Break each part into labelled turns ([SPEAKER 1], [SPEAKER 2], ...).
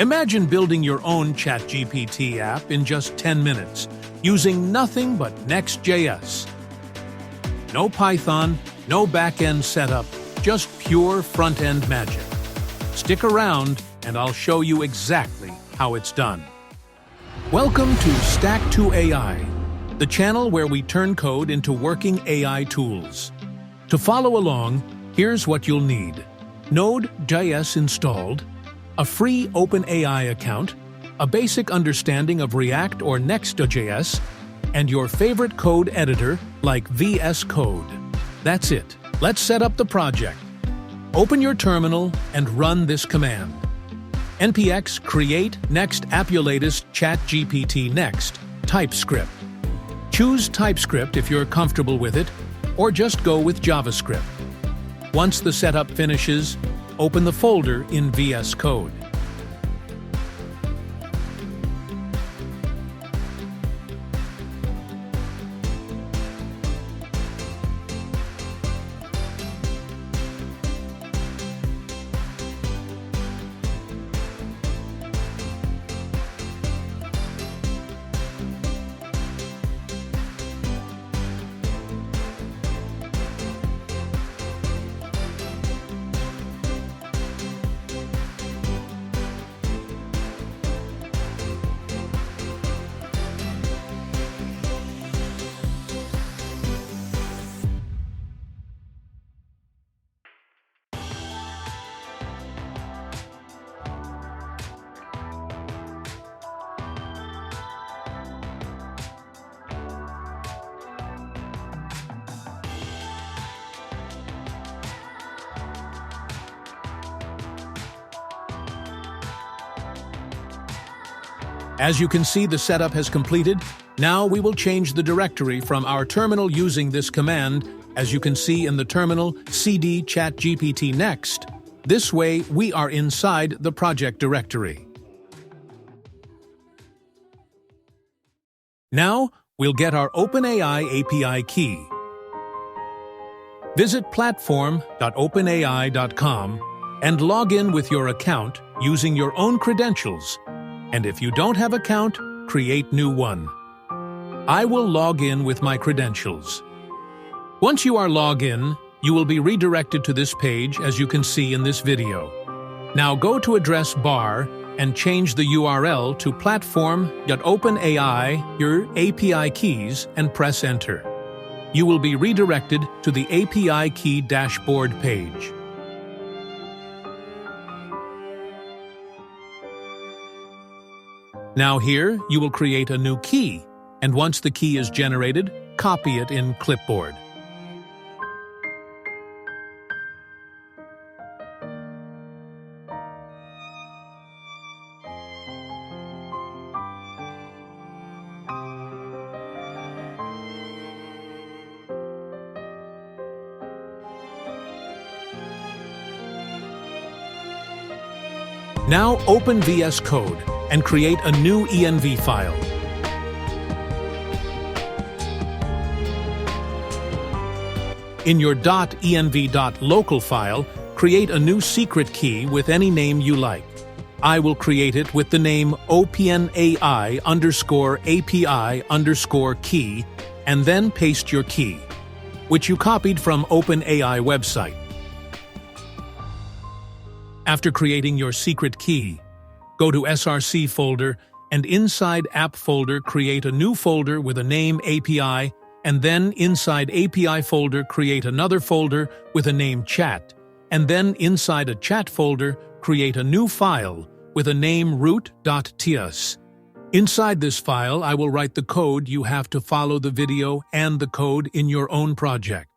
[SPEAKER 1] Imagine building your own ChatGPT app in just 10 minutes, using nothing but Next.js. No Python, no back-end setup, just pure front-end magic. Stick around and I'll show you exactly how it's done. Welcome to StackToAI, the channel where we turn code into working AI tools. To follow along, here's what you'll need: Node.js installed, a free OpenAI account, a basic understanding of React or Next.js, and your favorite code editor like VS Code. That's it. Let's set up the project. Open your terminal and run this command. npx create next appulatus ChatGPT next TypeScript. Choose TypeScript if you're comfortable with it, or just go with JavaScript. Once the setup finishes, open the folder in VS Code. As you can see, the setup has completed. Now we will change the directory from our terminal using this command. As you can see in the terminal, cd ChatGPT next. This way, we are inside the project directory. Now, we'll get our OpenAI API key. Visit platform.openai.com and log in with your account using your own credentials. And if you don't have an account, create new one. I will log in with my credentials. Once you are logged in, you will be redirected to this page as you can see in this video. Now go to address bar and change the URL to platform.openai, your API keys, and press enter. You will be redirected to the API key dashboard page. Now here, you will create a new key, and once the key is generated, copy it in Clipboard. Now open VS Code and create a new env file. In your .env.local file, create a new secret key with any name you like. I will create it with the name OpenAI_API_key and then paste your key, which you copied from OpenAI website. After creating your secret key, go to src folder and inside app folder create a new folder with a name API, and then inside API folder create another folder with a name chat, and then inside a chat folder create a new file with a name root.ts. Inside this file, I will write the code you have to follow the video and the code in your own project.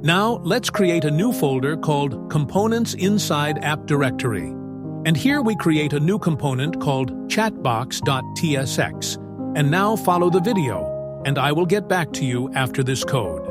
[SPEAKER 1] Now, let's create a new folder called Components Inside App Directory. And here we create a new component called ChatBox.tsx. And now follow the video, and I will get back to you after this code.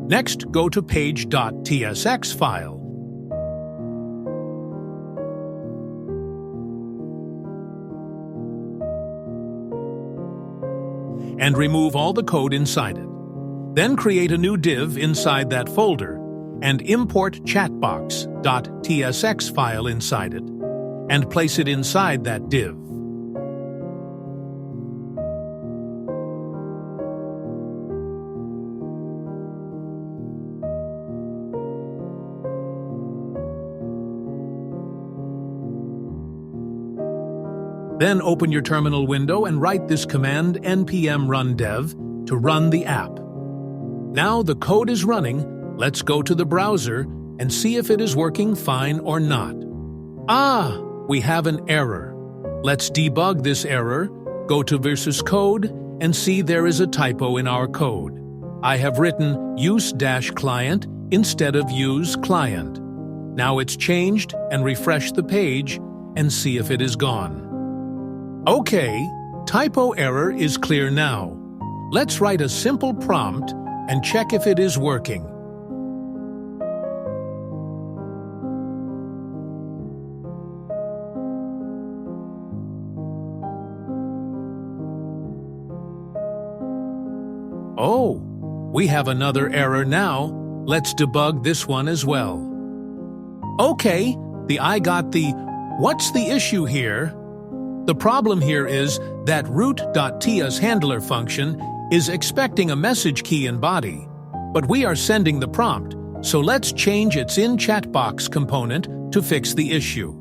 [SPEAKER 1] Next, go to page.tsx file. And remove all the code inside it. Then create a new div inside that folder and import ChatBox.tsx file inside it and place it inside that div. Then open your terminal window and write this command npm run dev to run the app. Now the code is running. Let's go to the browser and see if it is working fine or not. We have an error. Let's debug this error, go to versus code, and see there is a typo in our code. I have written use-client instead of use client. Now it's changed, and refresh the page and see if it is gone. Okay, typo error is clear now. Let's write a simple prompt and check if it is working. Oh, we have another error now. Let's debug this one as well. Okay, I got the "what's the issue here?" The problem here is that root.ts handler function is expecting a message key and body, but we are sending the prompt, so let's change its in-chatbox component to fix the issue.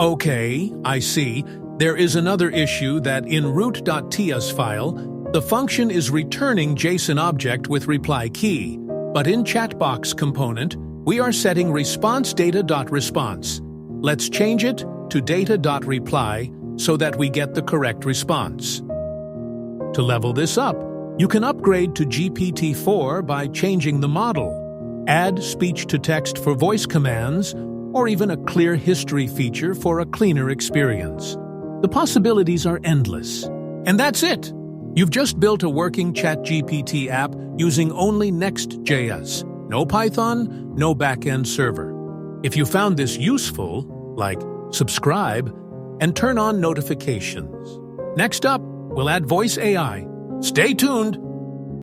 [SPEAKER 1] Okay, I see. There is another issue that in root.ts file, the function is returning JSON object with reply key, but in chatbox component, we are setting response data.response. Let's change it to data.reply so that we get the correct response. To level this up, you can upgrade to GPT-4 by changing the model, add speech-to-text for voice commands, or even a clear history feature for a cleaner experience. The possibilities are endless. And that's it! You've just built a working ChatGPT app using only Next.js. No Python, no backend server. If you found this useful, subscribe, and turn on notifications. Next up, we'll add voice AI. Stay tuned!